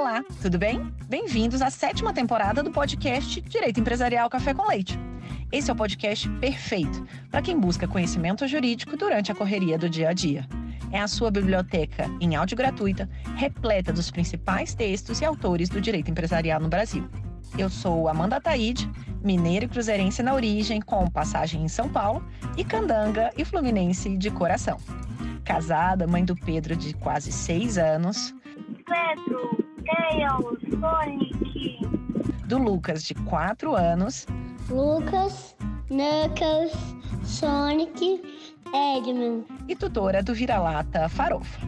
Olá, tudo bem? Bem-vindos à 7ª temporada do podcast Direito Empresarial Café com Leite. Esse é o podcast perfeito para quem busca conhecimento jurídico durante a correria do dia a dia. É a sua biblioteca em áudio gratuita, repleta dos principais textos e autores do direito empresarial no Brasil. Eu sou Amanda Taide, mineira e cruzeirense na origem, com passagem em São Paulo, e candanga e fluminense de coração. Casada, mãe do Pedro de quase 6 anos. Pedro, Tails, Sonic. Do Lucas de 4 anos. Lucas, Knuckles, Sonic, Eggman. E tutora do Vira-Lata Farofa.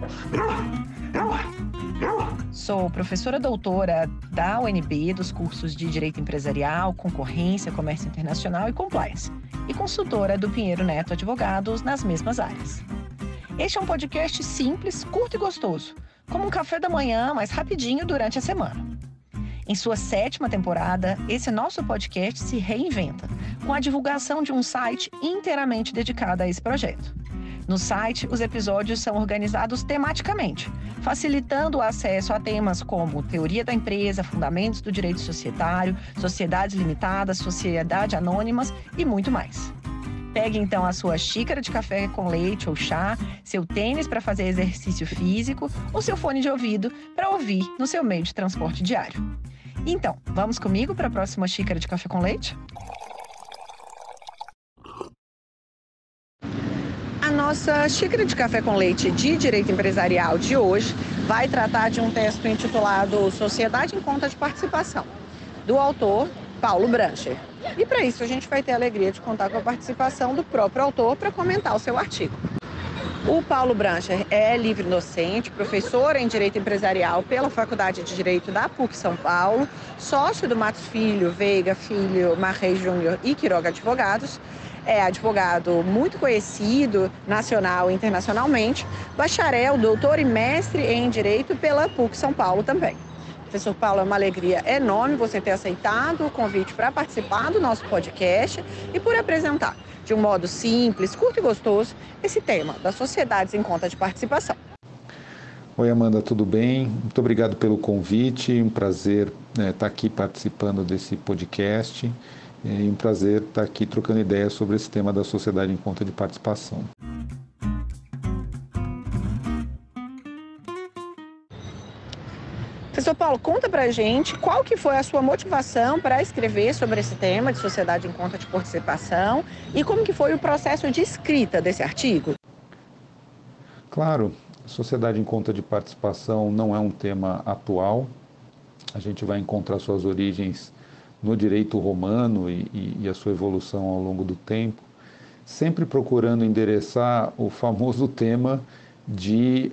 Sou professora doutora da UNB dos cursos de Direito Empresarial, Concorrência, Comércio Internacional e Compliance. E consultora do Pinheiro Neto Advogados nas mesmas áreas. Este é um podcast simples, curto e gostoso, como um café da manhã, mais rapidinho durante a semana. Em sua 7ª temporada, esse nosso podcast se reinventa, com a divulgação de um site inteiramente dedicado a esse projeto. No site, os episódios são organizados tematicamente, facilitando o acesso a temas como teoria da empresa, fundamentos do direito societário, sociedades limitadas, sociedade anônimas e muito mais. Pegue então a sua xícara de café com leite ou chá, seu tênis para fazer exercício físico ou seu fone de ouvido para ouvir no seu meio de transporte diário. Então, vamos comigo para a próxima xícara de café com leite? A nossa xícara de café com leite de direito empresarial de hoje vai tratar de um texto intitulado Sociedade em Conta de Participação, do autor Paulo Brancher. E para isso a gente vai ter a alegria de contar com a participação do próprio autor para comentar o seu artigo. O Paulo Brancher é livre docente, professor em Direito Empresarial pela Faculdade de Direito da PUC São Paulo, sócio do Matos Filho, Veiga Filho, Marrei Júnior e Quiroga Advogados. É advogado muito conhecido nacional e internacionalmente, bacharel, doutor e mestre em Direito pela PUC São Paulo também. Professor Paulo, é uma alegria enorme você ter aceitado o convite para participar do nosso podcast e por apresentar, de um modo simples, curto e gostoso, esse tema das sociedades em conta de participação. Oi, Amanda, tudo bem? Muito obrigado pelo convite, um prazer estar aqui participando desse podcast e um prazer estar aqui trocando ideias sobre esse tema da sociedade em conta de participação. Professor Paulo, conta pra gente qual que foi a sua motivação para escrever sobre esse tema de sociedade em conta de participação e como que foi o processo de escrita desse artigo? Claro, sociedade em conta de participação não é um tema atual. A gente vai encontrar suas origens no direito romano e a sua evolução ao longo do tempo, sempre procurando endereçar o famoso tema de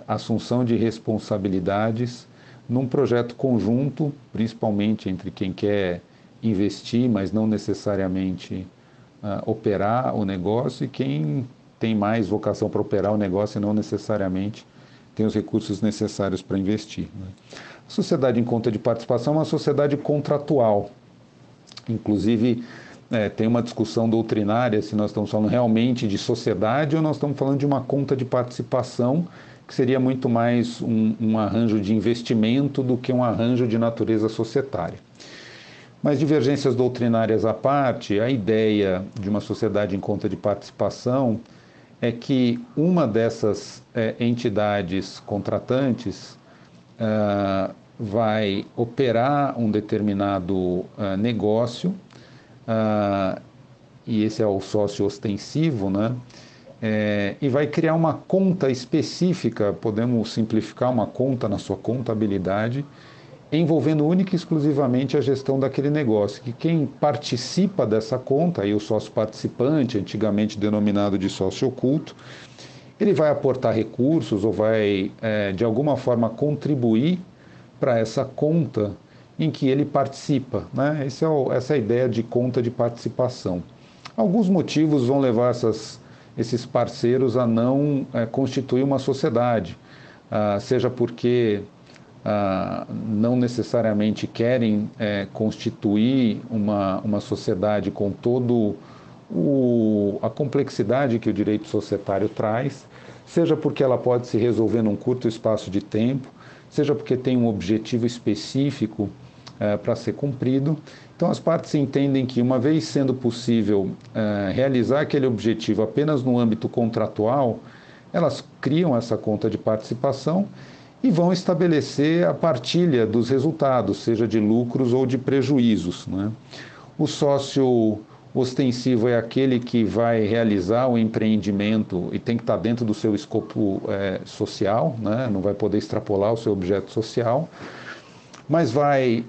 assunção de responsabilidades num projeto conjunto, principalmente entre quem quer investir, mas não necessariamente operar o negócio, e quem tem mais vocação para operar o negócio e não necessariamente tem os recursos necessários para investir, né? A sociedade em conta de participação é uma sociedade contratual. Inclusive, tem uma discussão doutrinária se nós estamos falando realmente de sociedade ou nós estamos falando de uma conta de participação, que seria muito mais um arranjo de investimento do que um arranjo de natureza societária. Mas divergências doutrinárias à parte, a ideia de uma sociedade em conta de participação é que uma dessas entidades contratantes vai operar um determinado negócio, e esse é o sócio ostensivo, né? E vai criar uma conta específica, podemos simplificar, uma conta na sua contabilidade, envolvendo única e exclusivamente a gestão daquele negócio, que quem participa dessa conta, aí o sócio participante, antigamente denominado de sócio oculto, ele vai aportar recursos ou vai, de alguma forma, contribuir para essa conta em que ele participa, né? Essa é a ideia de conta de participação. Alguns motivos vão levar esses parceiros a não constituir uma sociedade, seja porque não necessariamente querem constituir uma sociedade com todo a complexidade que o direito societário traz, seja porque ela pode se resolver num curto espaço de tempo, seja porque tem um objetivo específico para ser cumprido. Então, as partes entendem que, uma vez sendo possível realizar aquele objetivo apenas no âmbito contratual, elas criam essa conta de participação e vão estabelecer a partilha dos resultados, seja de lucros ou de prejuízos, né? O sócio ostensivo é aquele que vai realizar o empreendimento e tem que estar dentro do seu escopo social, né? Não vai poder extrapolar o seu objeto social, mas vai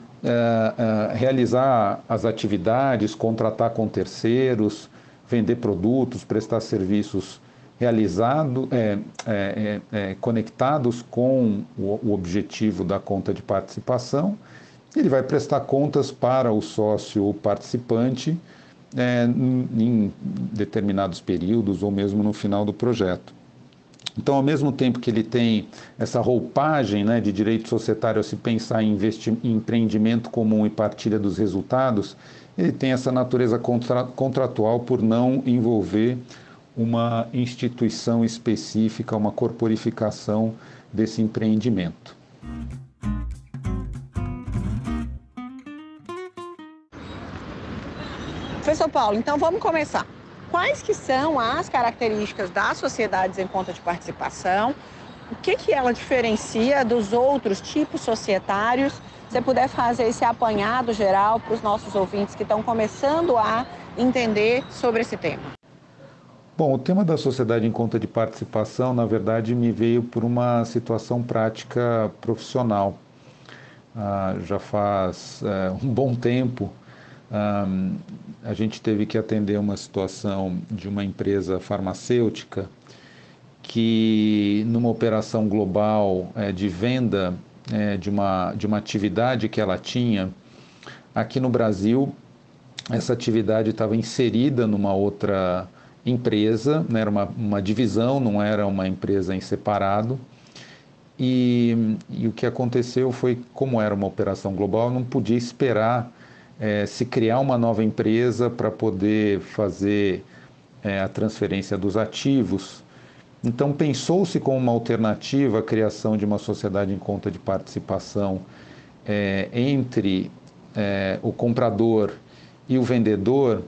realizar as atividades, contratar com terceiros, vender produtos, prestar serviços conectados com o objetivo da conta de participação. Ele vai prestar contas para o sócio participante em determinados períodos ou mesmo no final do projeto. Então, ao mesmo tempo que ele tem essa roupagem, né, de direito societário a se pensar em empreendimento comum e partilha dos resultados, ele tem essa natureza contratual por não envolver uma instituição específica, uma corporificação desse empreendimento. Professor Paulo, então vamos começar. Quais que são as características das sociedades em conta de participação? O que ela diferencia dos outros tipos societários? Se você puder fazer esse apanhado geral para os nossos ouvintes que estão começando a entender sobre esse tema. Bom, o tema da sociedade em conta de participação, na verdade, me veio por uma situação prática profissional. Já faz um bom tempo, a gente teve que atender uma situação de uma empresa farmacêutica que, numa operação global de venda de uma atividade que ela tinha, aqui no Brasil, essa atividade estava inserida numa outra empresa, né, era uma divisão, não era uma empresa em separado. E o que aconteceu foi, como era uma operação global, não podia esperar se criar uma nova empresa para poder fazer a transferência dos ativos. Então, pensou-se como uma alternativa a criação de uma sociedade em conta de participação entre o comprador e o vendedor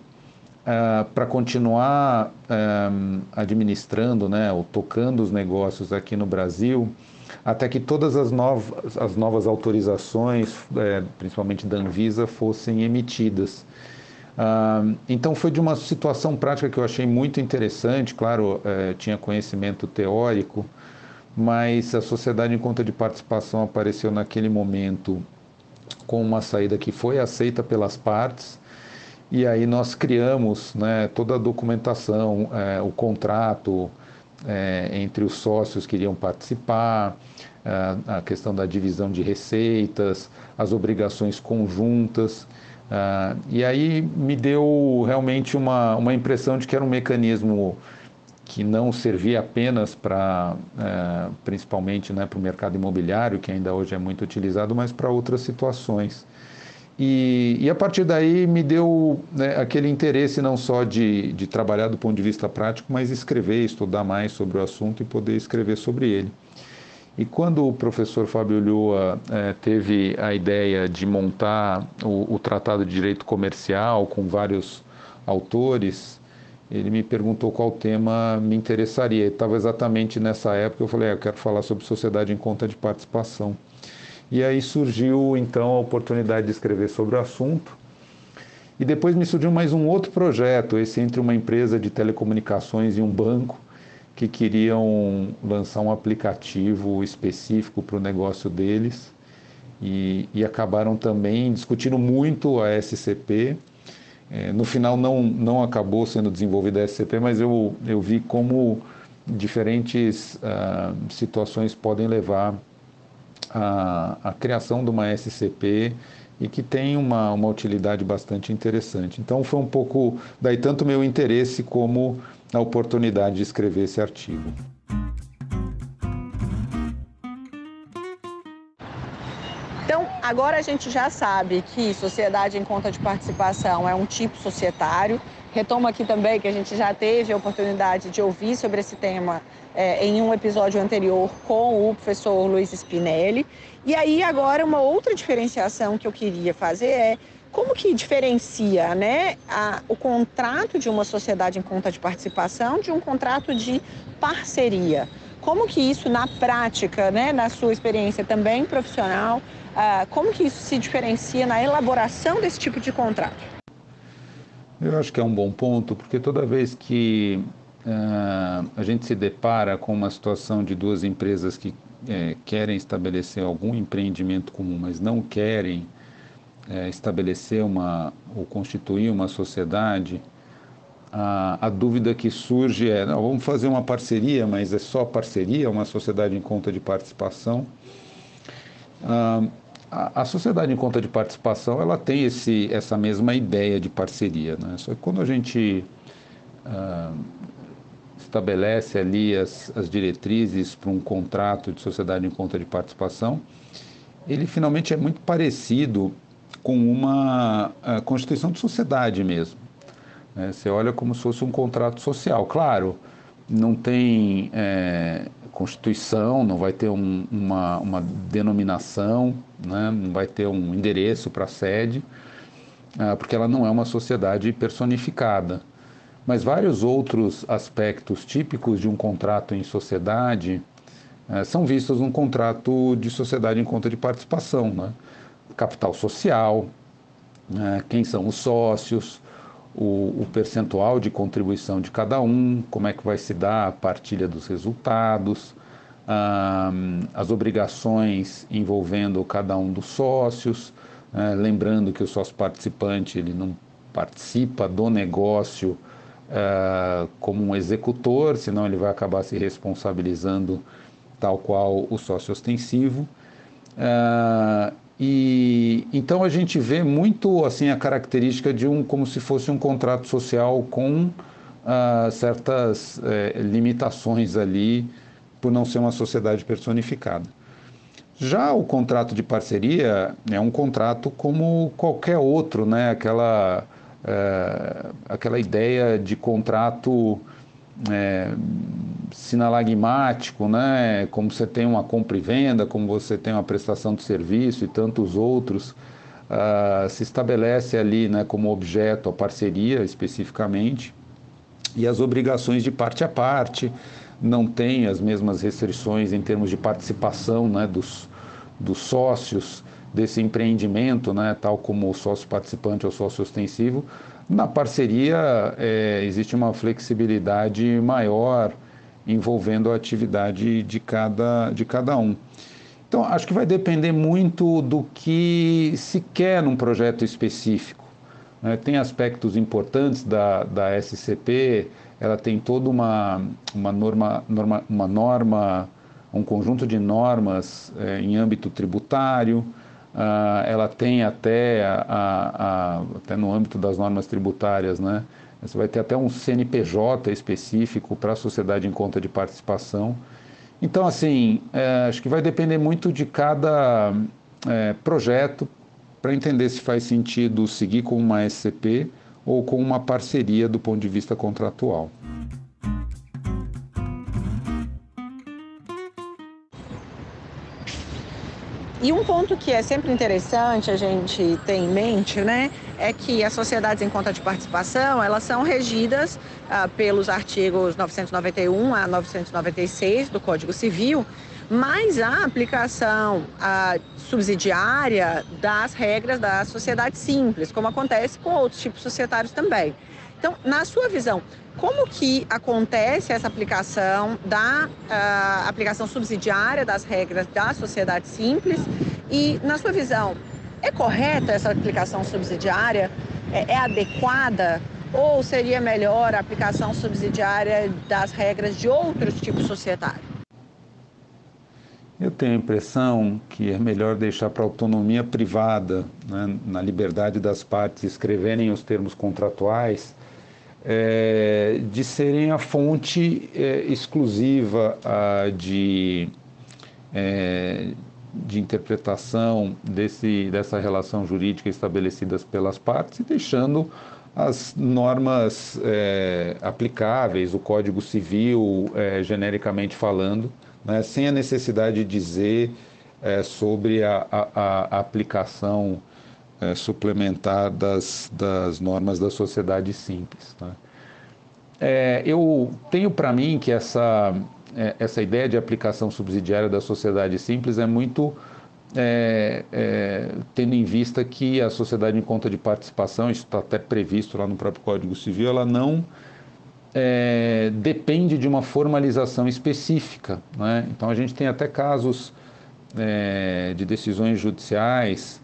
para continuar administrando, né, ou tocando os negócios aqui no Brasil, até que todas as novas autorizações, principalmente da Anvisa, fossem emitidas. Então foi de uma situação prática que eu achei muito interessante. Claro, tinha conhecimento teórico, mas a sociedade em conta de participação apareceu naquele momento com uma saída que foi aceita pelas partes, e aí nós criamos, né, toda a documentação, o contrato entre os sócios que iriam participar, a questão da divisão de receitas, as obrigações conjuntas, e aí me deu realmente uma impressão de que era um mecanismo que não servia apenas para, principalmente, né, para o mercado imobiliário, que ainda hoje é muito utilizado, mas para outras situações. E a partir daí me deu, né, aquele interesse não só de trabalhar do ponto de vista prático, mas escrever, estudar mais sobre o assunto e poder escrever sobre ele. E quando o professor Fábio Ulloa teve a ideia de montar o Tratado de Direito Comercial com vários autores, ele me perguntou qual tema me interessaria. Estava exatamente nessa época, eu falei, eu quero falar sobre sociedade em conta de participação. E aí surgiu, então, a oportunidade de escrever sobre o assunto. E depois me surgiu mais um outro projeto, esse entre uma empresa de telecomunicações e um banco, que queriam lançar um aplicativo específico para o negócio deles. E acabaram também discutindo muito a SCP. No final não acabou sendo desenvolvida a SCP, mas eu vi como diferentes situações podem levar a criação de uma SCP e que tem uma utilidade bastante interessante. Então foi um pouco daí tanto o meu interesse como a oportunidade de escrever esse artigo. Então, Agora a gente já sabe que sociedade em conta de participação é um tipo societário. Retomo aqui também que a gente já teve a oportunidade de ouvir sobre esse tema em um episódio anterior com o professor Luiz Spinelli. E aí agora uma outra diferenciação que eu queria fazer é como que diferencia, né, o contrato de uma sociedade em conta de participação de um contrato de parceria? Como que isso na prática, né, na sua experiência também profissional, como que isso se diferencia na elaboração desse tipo de contrato? Eu acho que é um bom ponto, porque toda vez que a gente se depara com uma situação de duas empresas que querem estabelecer algum empreendimento comum, mas não querem estabelecer ou constituir uma sociedade, a dúvida que surge é, não, vamos fazer uma parceria, mas é só parceria, uma sociedade em conta de participação. A sociedade em conta de participação, ela tem essa mesma ideia de parceria, né? Só que quando a gente estabelece ali as diretrizes para um contrato de sociedade em conta de participação, ele finalmente é muito parecido com uma constituição de sociedade mesmo. Você olha como se fosse um contrato social. Claro, não tem constituição, não vai ter uma denominação, né? Não vai ter um endereço para a sede, porque ela não é uma sociedade personificada. Mas vários outros aspectos típicos de um contrato em sociedade são vistos num contrato de sociedade em conta de participação, né? Capital social, quem são os sócios, o percentual de contribuição de cada um, como é que vai se dar a partilha dos resultados, as obrigações envolvendo cada um dos sócios, lembrando que o sócio participante ele não participa do negócio como um executor, senão ele vai acabar se responsabilizando tal qual o sócio ostensivo. E então a gente vê muito assim a característica de como se fosse um contrato social com certas limitações ali por não ser uma sociedade personificada. Já o contrato de parceria é um contrato como qualquer outro, né? Aquela ideia de contrato sinalagmático, né? Como você tem uma compra e venda, como você tem uma prestação de serviço e tantos outros, se estabelece ali, né, como objeto a parceria especificamente, e as obrigações de parte a parte não têm as mesmas restrições em termos de participação, né, dos sócios desse empreendimento, né, tal como o sócio participante ou sócio ostensivo. Na parceria existe uma flexibilidade maior envolvendo a atividade de cada um. Então, acho que vai depender muito do que se quer num projeto específico, né? Tem aspectos importantes da SCP, ela tem toda uma norma, um conjunto de normas em âmbito tributário. Ela tem até no âmbito das normas tributárias, né? Você vai ter até um CNPJ específico para a sociedade em conta de participação. Então, assim, acho que vai depender muito de cada projeto para entender se faz sentido seguir com uma SCP ou com uma parceria do ponto de vista contratual. E um ponto que é sempre interessante a gente ter em mente, né, é que as sociedades em conta de participação, elas são regidas pelos artigos 991 a 996 do Código Civil, mas a aplicação subsidiária das regras da sociedade simples, como acontece com outros tipos societários também. Então, na sua visão, como que acontece essa aplicação aplicação subsidiária das regras da sociedade simples? E, na sua visão, é correta essa aplicação subsidiária? É adequada? Ou seria melhor a aplicação subsidiária das regras de outros tipos societários? Eu tenho a impressão que é melhor deixar para a autonomia privada, né, na liberdade das partes escreverem os termos contratuais, de serem a fonte exclusiva de interpretação dessa relação jurídica estabelecidas pelas partes e deixando as normas aplicáveis, o Código Civil, genericamente falando, né, sem a necessidade de dizer sobre a aplicação suplementar das normas da sociedade simples. Tá? Eu tenho para mim que essa ideia de aplicação subsidiária da sociedade simples é muito tendo em vista que a sociedade em conta de participação, isso está até previsto lá no próprio Código Civil, ela não depende de uma formalização específica, né? Então a gente tem até casos de decisões judiciais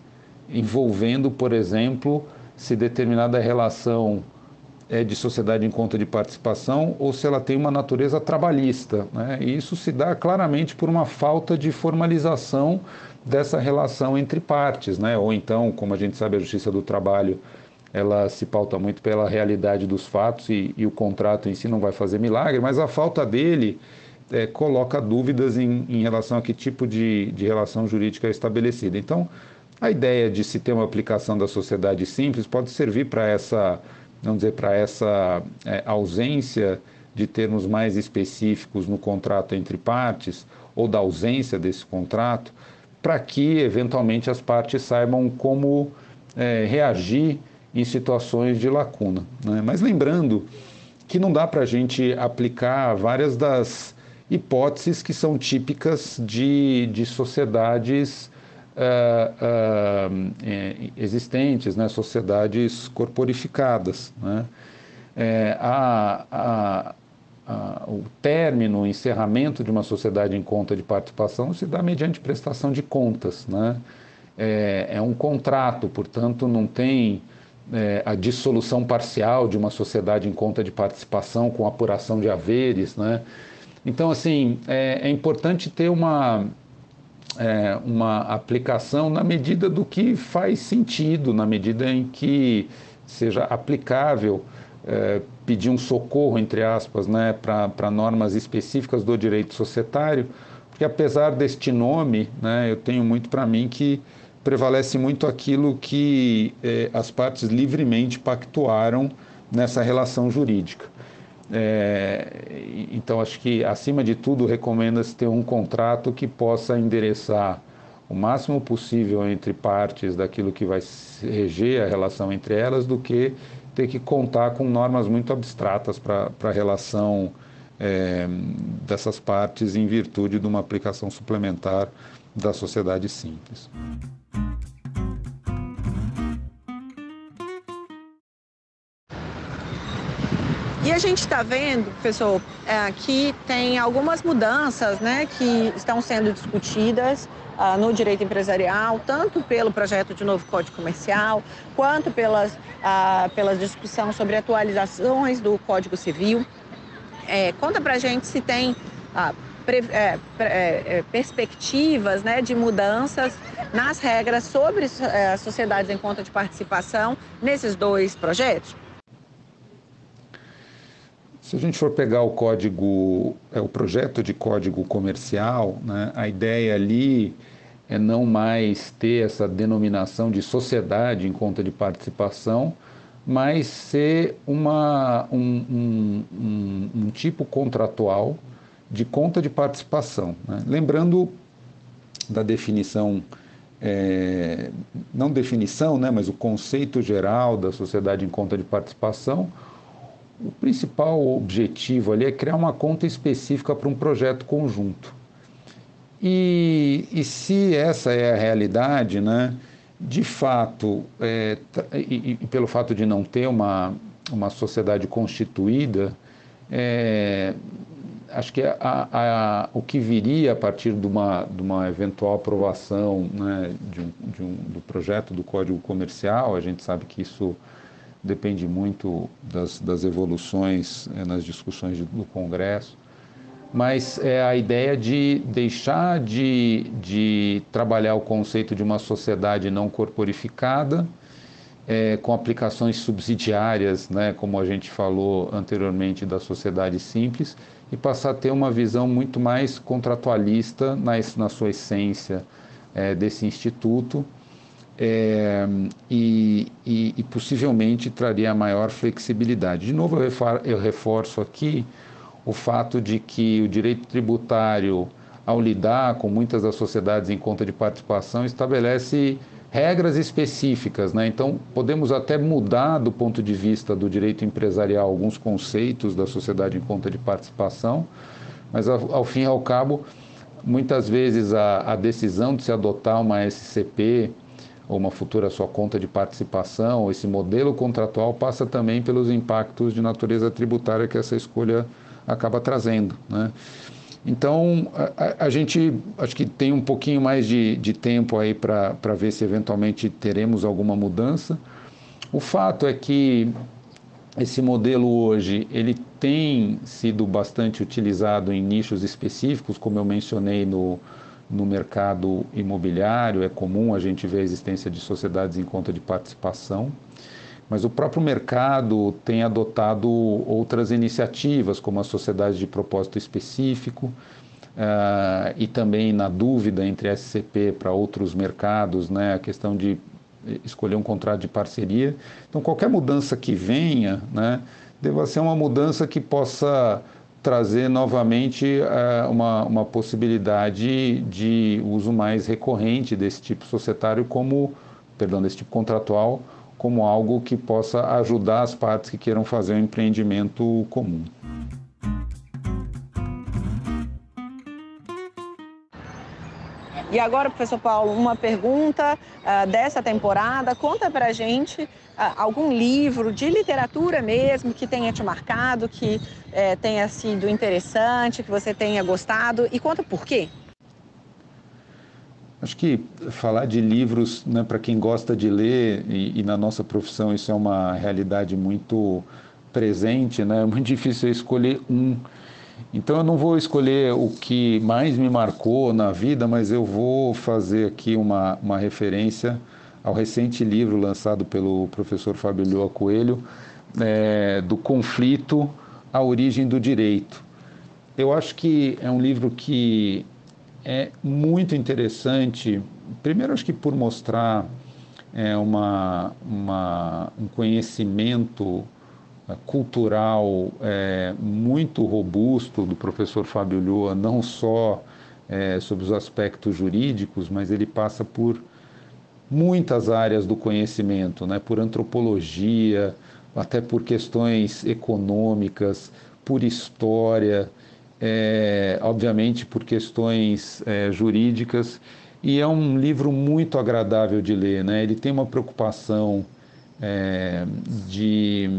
envolvendo, por exemplo, se determinada relação é de sociedade em conta de participação ou se ela tem uma natureza trabalhista, né? E isso se dá claramente por uma falta de formalização dessa relação entre partes, né? Ou então, como a gente sabe, a Justiça do Trabalho, ela se pauta muito pela realidade dos fatos e o contrato em si não vai fazer milagre, mas a falta dele coloca dúvidas em relação a que tipo de relação jurídica é estabelecida. Então, a ideia de se ter uma aplicação da sociedade simples pode servir para essa, vamos dizer, para essa ausência de termos mais específicos no contrato entre partes ou da ausência desse contrato, para que, eventualmente, as partes saibam como reagir em situações de lacuna, né? Mas lembrando que não dá para a gente aplicar várias das hipóteses que são típicas de sociedades existentes, né? Sociedades corporificadas, né? O término, o encerramento de uma sociedade em conta de participação se dá mediante prestação de contas, né? É um contrato, portanto, não tem a dissolução parcial de uma sociedade em conta de participação com apuração de haveres, né? Então, assim, é importante ter uma aplicação na medida do que faz sentido, na medida em que seja aplicável pedir um socorro, entre aspas, né, para normas específicas do direito societário, porque apesar deste nome, né, eu tenho muito para mim que prevalece muito aquilo que as partes livremente pactuaram nessa relação jurídica. Então, acho que, acima de tudo, recomenda-se ter um contrato que possa endereçar o máximo possível entre partes daquilo que vai reger a relação entre elas, do que ter que contar com normas muito abstratas para a relação dessas partes em virtude de uma aplicação suplementar da sociedade simples. E a gente está vendo, professor, que tem algumas mudanças, né, que estão sendo discutidas no direito empresarial, tanto pelo projeto de novo Código Comercial, quanto pela discussão sobre atualizações do Código Civil. Conta para a gente se tem perspectivas, né, de mudanças nas regras sobre as sociedades em conta de participação nesses dois projetos. Se a gente for pegar o projeto de Código Comercial, né, a ideia ali é não mais ter essa denominação de sociedade em conta de participação, mas ser um tipo contratual de conta de participação, né? Lembrando da definição, não definição, né, mas o conceito geral da sociedade em conta de participação. O principal objetivo ali é criar uma conta específica para um projeto conjunto. E se essa é a realidade, né, de fato, e pelo fato de não ter uma sociedade constituída, acho que o que viria a partir de uma eventual aprovação, né, do projeto do Código Comercial, a gente sabe que isso depende muito das evoluções nas discussões do Congresso, mas é a ideia de deixar de trabalhar o conceito de uma sociedade não corporificada, com aplicações subsidiárias, né, como a gente falou anteriormente da sociedade simples, e passar a ter uma visão muito mais contratualista na sua essência, desse instituto e possivelmente traria maior flexibilidade. De novo, eu reforço aqui o fato de que o direito tributário, ao lidar com muitas das sociedades em conta de participação, estabelece regras específicas, né? Então, podemos até mudar do ponto de vista do direito empresarial alguns conceitos da sociedade em conta de participação, mas ao fim e ao cabo, muitas vezes a decisão de se adotar uma SCP ou uma futura sua conta de participação, esse modelo contratual passa também pelos impactos de natureza tributária que essa escolha acaba trazendo, né? Então, a gente acho que tem um pouquinho mais de tempo aí para ver se eventualmente teremos alguma mudança. O fato é que esse modelo hoje, ele tem sido bastante utilizado em nichos específicos, como eu mencionei no mercado imobiliário, é comum a gente ver a existência de sociedades em conta de participação. Mas o próprio mercado tem adotado outras iniciativas, como as sociedades de propósito específico, e também, na dúvida entre SCP para outros mercados, né, a questão de escolher um contrato de parceria. Então, qualquer mudança que venha, né, deva ser uma mudança que possa trazer novamente uma possibilidade de uso mais recorrente desse tipo societário desse tipo contratual, como algo que possa ajudar as partes que queiram fazer um empreendimento comum. E agora, professor Paulo, uma pergunta dessa temporada. Conta pra gente algum livro de literatura mesmo que tenha te marcado, que tenha sido interessante, que você tenha gostado, e conta por quê. Acho que falar de livros, né, para quem gosta de ler, e na nossa profissão isso é uma realidade muito presente, né, é muito difícil eu escolher um. Então eu não vou escolher o que mais me marcou na vida, mas eu vou fazer aqui uma referência ao recente livro lançado pelo professor Fábio Ulloa Coelho, do conflito à origem do direito. Eu acho que é um livro que é muito interessante, primeiro acho que por mostrar um conhecimento cultural muito robusto do professor Fábio Ulloa, não só sobre os aspectos jurídicos, mas ele passa por muitas áreas do conhecimento, né? Por antropologia, até por questões econômicas, por história, obviamente por questões jurídicas, e é um livro muito agradável de ler, né? Ele tem uma preocupação de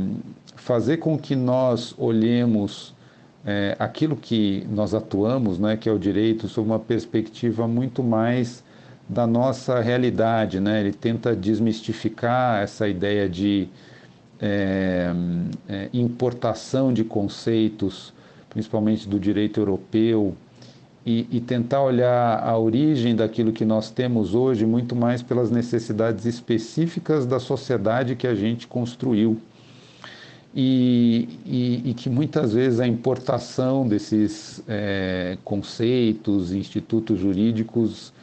fazer com que nós olhemos aquilo que nós atuamos, né, que é o direito, sob uma perspectiva muito mais da nossa realidade, né? Ele tenta desmistificar essa ideia de importação de conceitos, principalmente do direito europeu, e tentar olhar a origem daquilo que nós temos hoje muito mais pelas necessidades específicas da sociedade que a gente construiu. E que muitas vezes a importação desses conceitos, institutos jurídicos,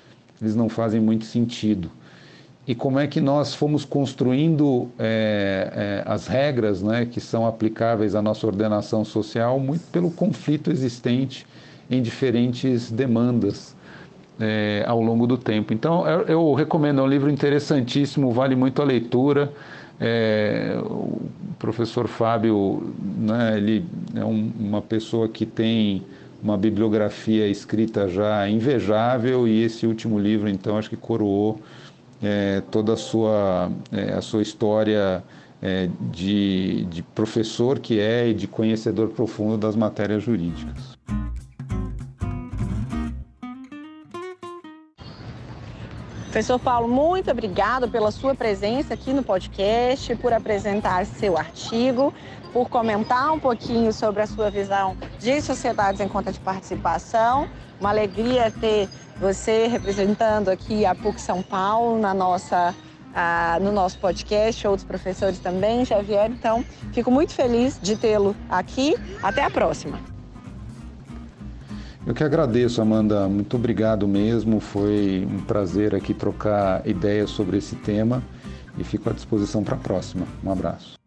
eles não fazem muito sentido. E como é que nós fomos construindo as regras, né, que são aplicáveis à nossa ordenação social, muito pelo conflito existente em diferentes demandas ao longo do tempo. Então, eu recomendo, é um livro interessantíssimo, vale muito a leitura. O professor Fábio, né, ele é uma pessoa que tem uma bibliografia escrita já invejável, e esse último livro, então, acho que coroou toda a sua história de professor que e de conhecedor profundo das matérias jurídicas. Professor Paulo, muito obrigado pela sua presença aqui no podcast, por apresentar seu artigo, por comentar um pouquinho sobre a sua visão de sociedades em conta de participação. Uma alegria ter você representando aqui a PUC São Paulo no nosso podcast, outros professores também já vieram, então fico muito feliz de tê-lo aqui. Até a próxima. Eu que agradeço, Amanda. Muito obrigado mesmo. Foi um prazer aqui trocar ideias sobre esse tema e fico à disposição para a próxima. Um abraço.